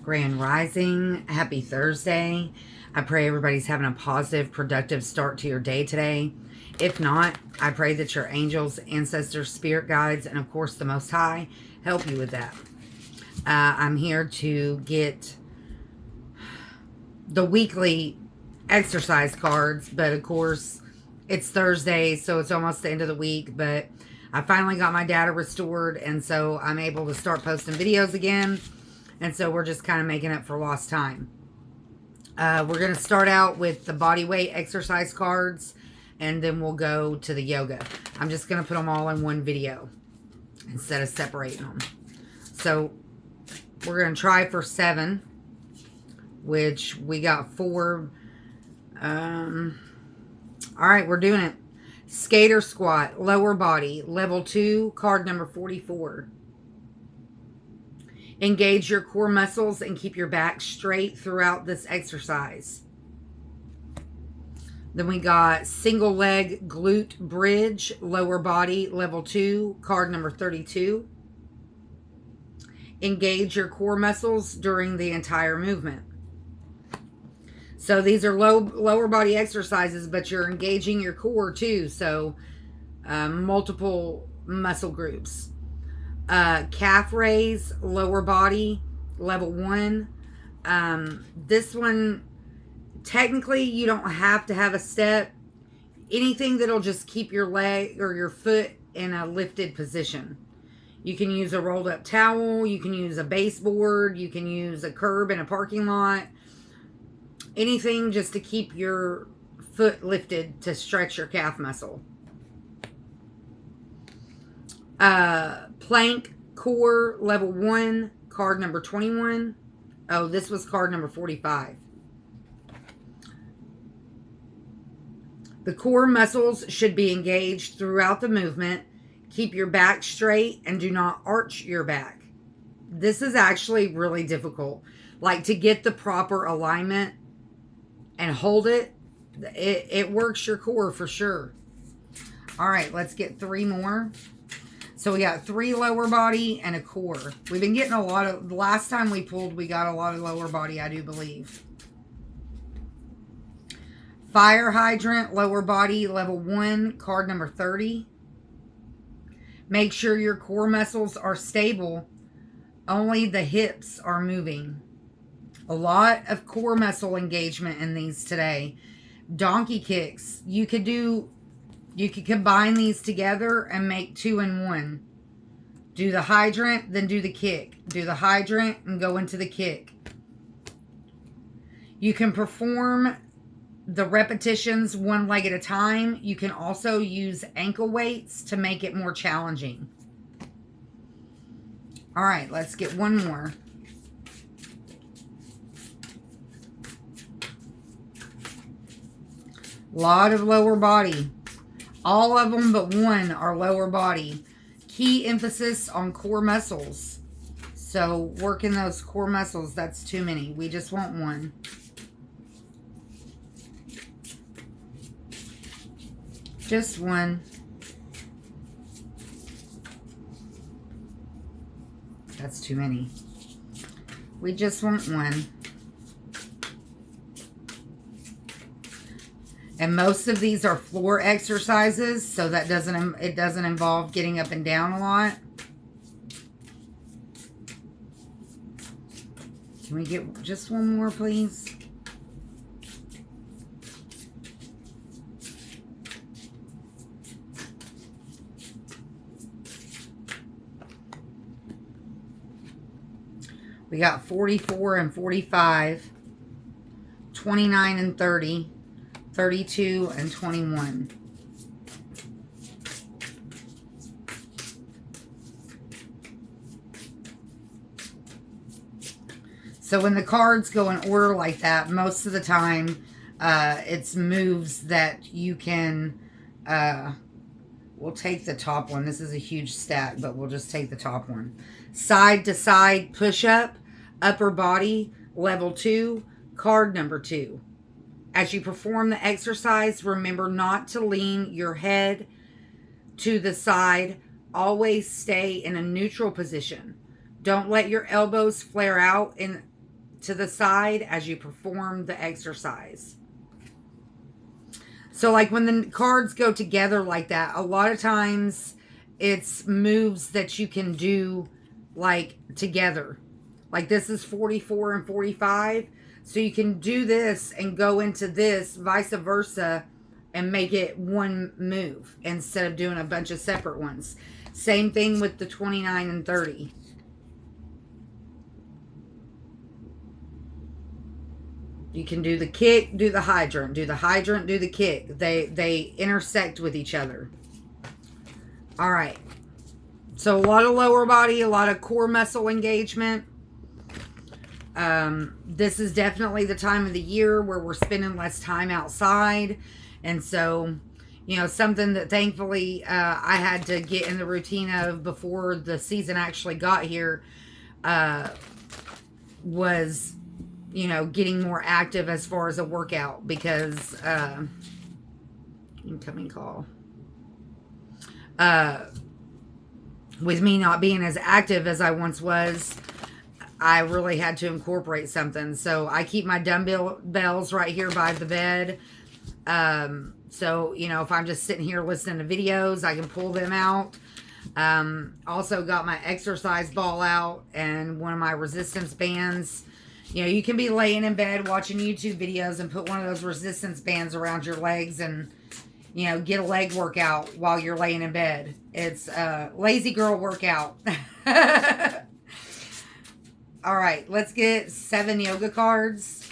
Grand Rising. Happy Thursday. I pray everybody's having a positive, productive start to your day today. If not, I pray that your angels, ancestors, spirit guides, and of course the Most High help you with that. I'm here to get the weekly exercise cards, but of course it's Thursday, so it's almost the end of the week, but I finally got my data restored, and so I'm able to start posting videos again. And so we're just kind of making up for lost time. We're going to start out with the body weight exercise cards, and then we'll go to the yoga. I'm just going to put them all in one video instead of separating them. So we're going to try for 7, which we got 4. All right, we're doing it. Skater squat, lower body, level 2, card number 44. Engage your core muscles and keep your back straight throughout this exercise. Then we got single leg glute bridge, lower body, level 2, card number 32. Engage your core muscles during the entire movement. So these are lower body exercises, but you're engaging your core too. So multiple muscle groups. Calf raise, lower body, level 1. This one, technically you don't have to have a step. Anything that'll just keep your leg or your foot in a lifted position. You can use a rolled up towel, you can use a baseboard, you can use a curb in a parking lot. Anything just to keep your foot lifted to stretch your calf muscle. Plank core level 1, card number 21. Oh, this was card number 45. The core muscles should be engaged throughout the movement. Keep your back straight and do not arch your back. This is actually really difficult. Like, to get the proper alignment and hold it, it works your core for sure. All right, let's get 3 more. So we got 3 lower body and a core. We've been getting a lot of, the last time we pulled, we got a lot of lower body, I do believe. Fire hydrant, lower body, level 1, card number 30. Make sure your core muscles are stable. Only the hips are moving. A lot of core muscle engagement in these today. Donkey kicks. You could combine these together and make 2 in 1. Do the hydrant, then do the kick. Do the hydrant and go into the kick. You can perform the repetitions 1 leg at a time. You can also use ankle weights to make it more challenging. All right, let's get 1 more. Lot of lower body. All of them but 1 are lower body. Key emphasis on core muscles. So working those core muscles, that's too many. We just want 1. Just 1. That's too many. We just want 1. And most of these are floor exercises, so that it doesn't involve getting up and down a lot. Can we get just 1 more, please? We got 44 and 45, 29 and 30. 32 and 21. So when the cards go in order like that, most of the time it's moves that you can, we'll take the top one. This is a huge stack, but we'll just take the top one. Side to side push-up, upper body, level 2, card number 2. As you perform the exercise, remember not to lean your head to the side. Always stay in a neutral position. Don't let your elbows flare out to the side as you perform the exercise. So like when the cards go together like that, a lot of times it's moves that you can do like together. Like this is 44 and 45. So you can do this and go into this, vice versa, and make it one move instead of doing a bunch of separate ones. Same thing with the 29 and 30. You can do the kick, do the hydrant, do the hydrant, do the kick. They intersect with each other. All right. So a lot of lower body, a lot of core muscle engagement. This is definitely the time of the year where we're spending less time outside. And so, you know, something that thankfully I had to get in the routine of before the season actually got here was, you know, getting more active as far as a workout because incoming call. With me not being as active as I once was, I really had to incorporate something. So I keep my dumbbells right here by the bed. So, you know, if I'm just sitting here listening to videos, I can pull them out. Also got my exercise ball out and one of my resistance bands. You know, you can be laying in bed watching YouTube videos and put one of those resistance bands around your legs and, you know, get a leg workout while you're laying in bed. It's a lazy girl workout. All right, let's get 7 yoga cards.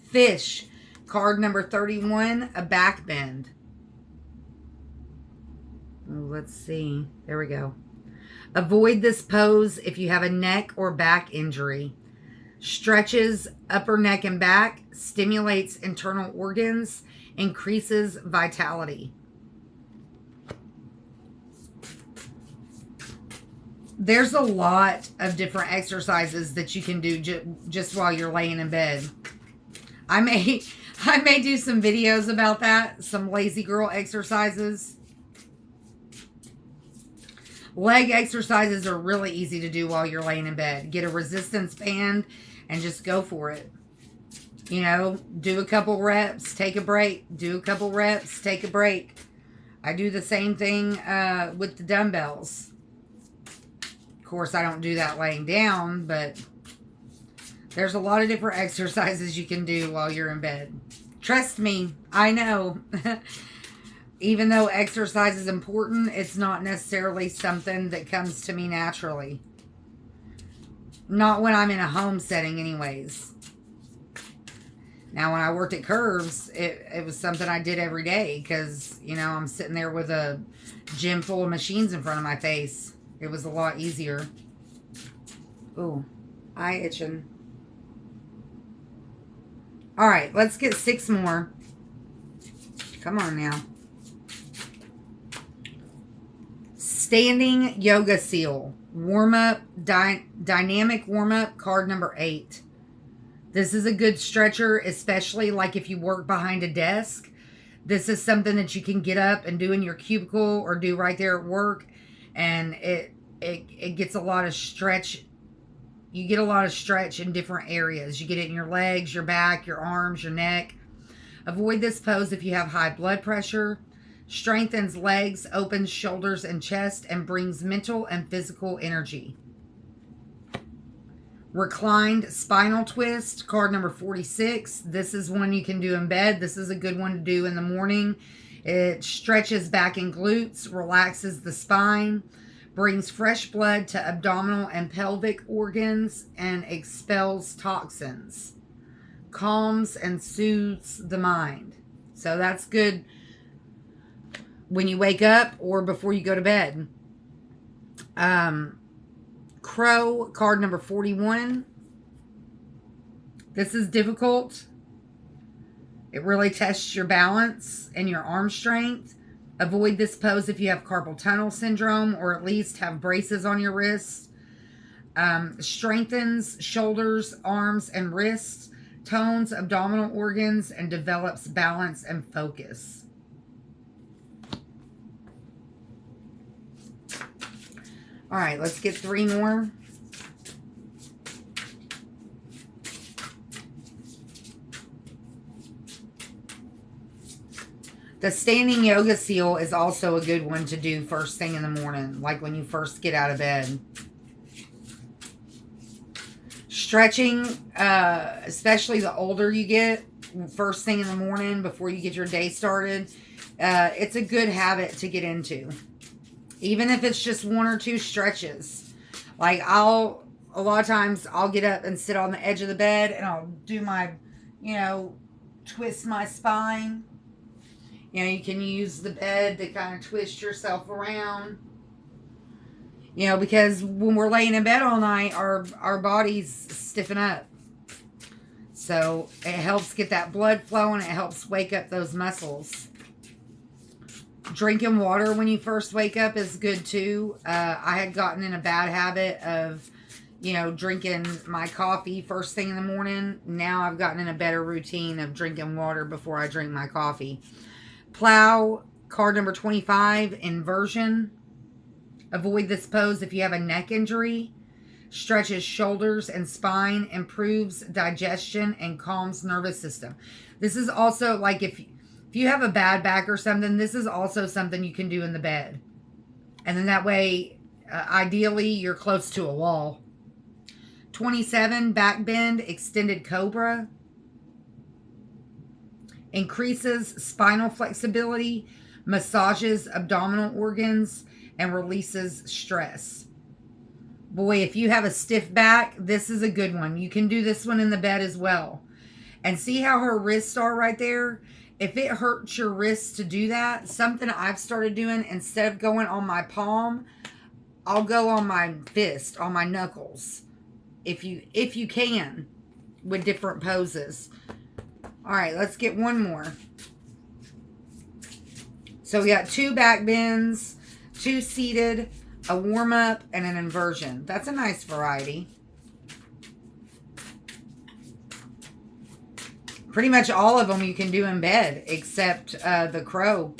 Fish, card number 31, a back bend. Let's see. There we go. Avoid this pose if you have a neck or back injury. Stretches upper neck and back, stimulates internal organs, increases vitality. There's a lot of different exercises that you can do just while you're laying in bed. I may do some videos about that, some lazy girl exercises. Leg exercises are really easy to do while you're laying in bed. Get a resistance band and just go for it. You know, do a couple reps, take a break. Do a couple reps, take a break. I do the same thing with the dumbbells. Of course, I don't do that laying down, but there's a lot of different exercises you can do while you're in bed. Trust me, I know. Even though exercise is important, it's not necessarily something that comes to me naturally. Not when I'm in a home setting anyways. Now, when I worked at Curves, it was something I did every day because, you know, I'm sitting there with a gym full of machines in front of my face. It was a lot easier. Ooh, eye itching. All right, let's get 6 more. Come on now. Standing yoga seal. Warm-up, dynamic warm-up, card number 8. This is a good stretcher, especially like if you work behind a desk. This is something that you can get up and do in your cubicle or do right there at work. And it gets a lot of stretch. You get a lot of stretch in different areas. You get it in your legs, your back, your arms, your neck. Avoid this pose if you have high blood pressure. Strengthens legs, opens shoulders and chest, and brings mental and physical energy. Reclined spinal twist, card number 46. This is one you can do in bed. This is a good one to do in the morning. It stretches back and glutes, relaxes the spine, brings fresh blood to abdominal and pelvic organs, and expels toxins. Calms and soothes the mind. So that's good when you wake up or before you go to bed. Crow, card number 41. This is difficult. It really tests your balance and your arm strength. Avoid this pose if you have carpal tunnel syndrome or at least have braces on your wrists. Strengthens shoulders, arms, and wrists. Tones abdominal organs and develops balance and focus. All right, let's get 3 more. The standing yoga seal is also a good one to do first thing in the morning, like when you first get out of bed. Stretching, especially the older you get, first thing in the morning before you get your day started, it's a good habit to get into. Even if it's just 1 or 2 stretches. Like a lot of times I'll get up and sit on the edge of the bed and I'll do my, twist my spine. You can use the bed to kind of twist yourself around. Because when we're laying in bed all night, our bodies stiffen up. So it helps get that blood flowing. It helps wake up those muscles. Drinking water when you first wake up is good too. I had gotten in a bad habit of, drinking my coffee first thing in the morning. Now I've gotten in a better routine of drinking water before I drink my coffee. Plow, card number 25, inversion. Avoid this pose if you have a neck injury. Stretches shoulders and spine, improves digestion, and calms nervous system. This is also like if you have a bad back or something, this is also something you can do in the bed. And then that way, ideally, you're close to a wall. 27, back bend, extended cobra. Increases spinal flexibility, massages abdominal organs, and releases stress. Boy, if you have a stiff back, this is a good one. You can do this one in the bed as well. And see how her wrists are right there? If it hurts your wrists to do that, something I've started doing, instead of going on my palm, I'll go on my fist, on my knuckles. If you can, with different poses. All right, let's get one more. So we got 2 back bends, 2 seated, a warm-up, and an inversion. That's a nice variety. Pretty much all of them you can do in bed, except the crow.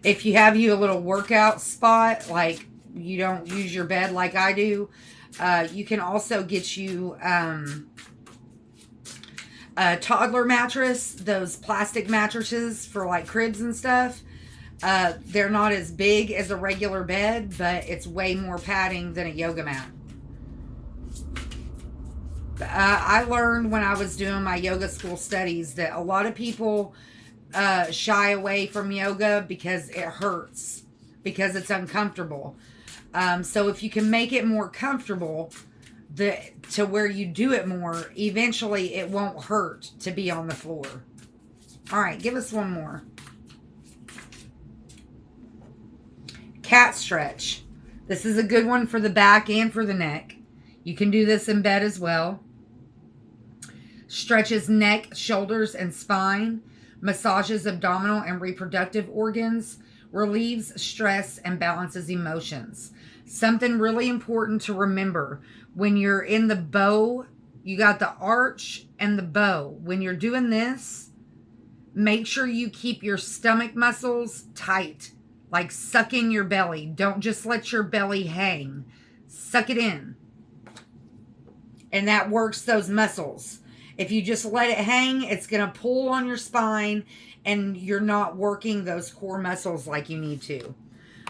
If you have a little workout spot, like you don't use your bed like I do, you can also get you a toddler mattress, those plastic mattresses for like cribs and stuff. They're not as big as a regular bed, but it's way more padding than a yoga mat. I learned when I was doing my yoga school studies that a lot of people shy away from yoga because it hurts, because it's uncomfortable. So if you can make it more comfortable to where you do it more, eventually it won't hurt to be on the floor. All right, give us one more. Cat stretch. This is a good one for the back and for the neck. You can do this in bed as well. Stretches neck, shoulders, and spine. Massages abdominal and reproductive organs. Relieves stress and balances emotions. Something really important to remember. When you're in the bow, you got the arch and the bow. When you're doing this, make sure you keep your stomach muscles tight. Like suck in your belly. Don't just let your belly hang. Suck it in. And that works those muscles. If you just let it hang, it's going to pull on your spine and you're not working those core muscles like you need to.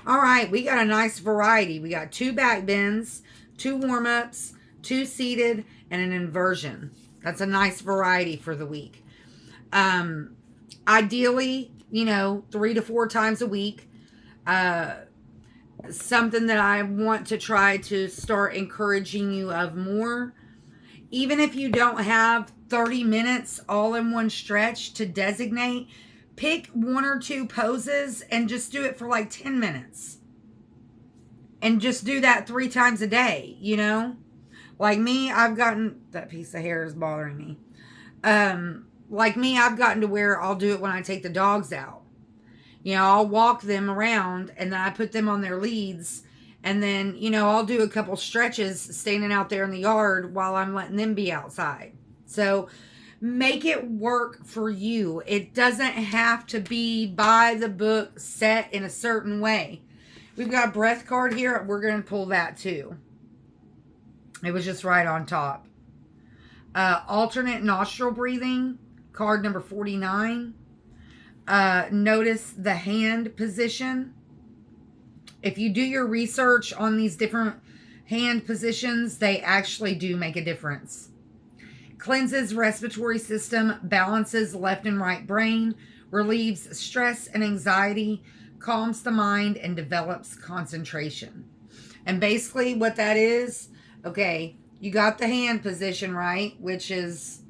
All right, we got a nice variety. We got 2 back bends, 2 warm-ups, 2 seated, and an inversion. That's a nice variety for the week. Ideally, 3 to 4 times a week. Something that I want to try to start encouraging you of more. Even if you don't have 30 minutes all in one stretch to designate, pick 1 or 2 poses and just do it for like 10 minutes. And just do that 3 times a day, Like me, I've gotten, that piece of hair is bothering me. Like me, I've gotten to where I'll do it when I take the dogs out. I'll walk them around and then I put them on their leads. And then, I'll do a couple stretches standing out there in the yard while I'm letting them be outside. So make it work for you. It doesn't have to be by the book, set in a certain way. We've got a breath card here. We're going to pull that too. It was just right on top. Alternate nostril breathing, card number 49. Notice the hand position. If you do your research on these different hand positions, they actually do make a difference. Cleanses respiratory system, balances left and right brain, relieves stress and anxiety, calms the mind, and develops concentration. And basically what that is, okay, you got the hand position, right? Which is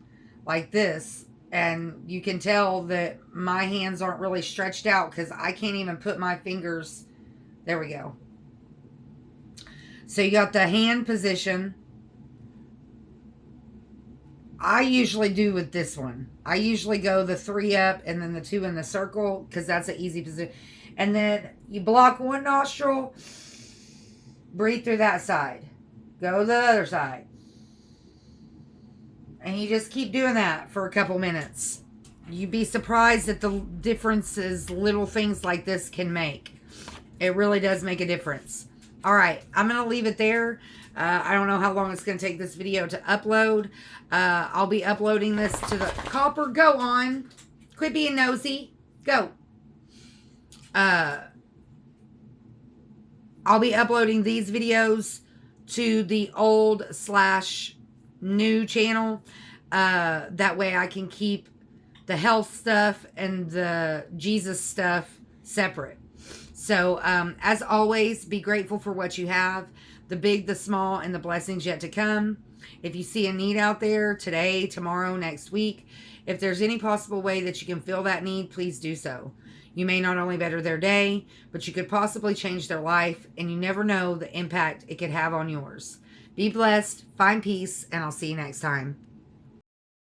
like this. And you can tell that my hands aren't really stretched out because I can't even put my fingers. There we go. So you got the hand position. I usually do with this one. I usually go the 3 up and then the 2 in the circle because that's an easy position. And then you block one nostril, breathe through that side. Go the other side. And you just keep doing that for a couple minutes. You'd be surprised at the differences little things like this can make. It really does make a difference. All right, I'm going to leave it there. I don't know how long it's going to take this video to upload. I'll be uploading this to the... Copper, go on. Quit being nosy. Go. I'll be uploading these videos to the old/new channel. That way I can keep the health stuff and the Jesus stuff separate. So, as always, be grateful for what you have, the big, the small, and the blessings yet to come. If you see a need out there today, tomorrow, next week, if there's any possible way that you can fill that need, please do so. You may not only better their day, but you could possibly change their life, and you never know the impact it could have on yours. Be blessed, find peace, and I'll see you next time.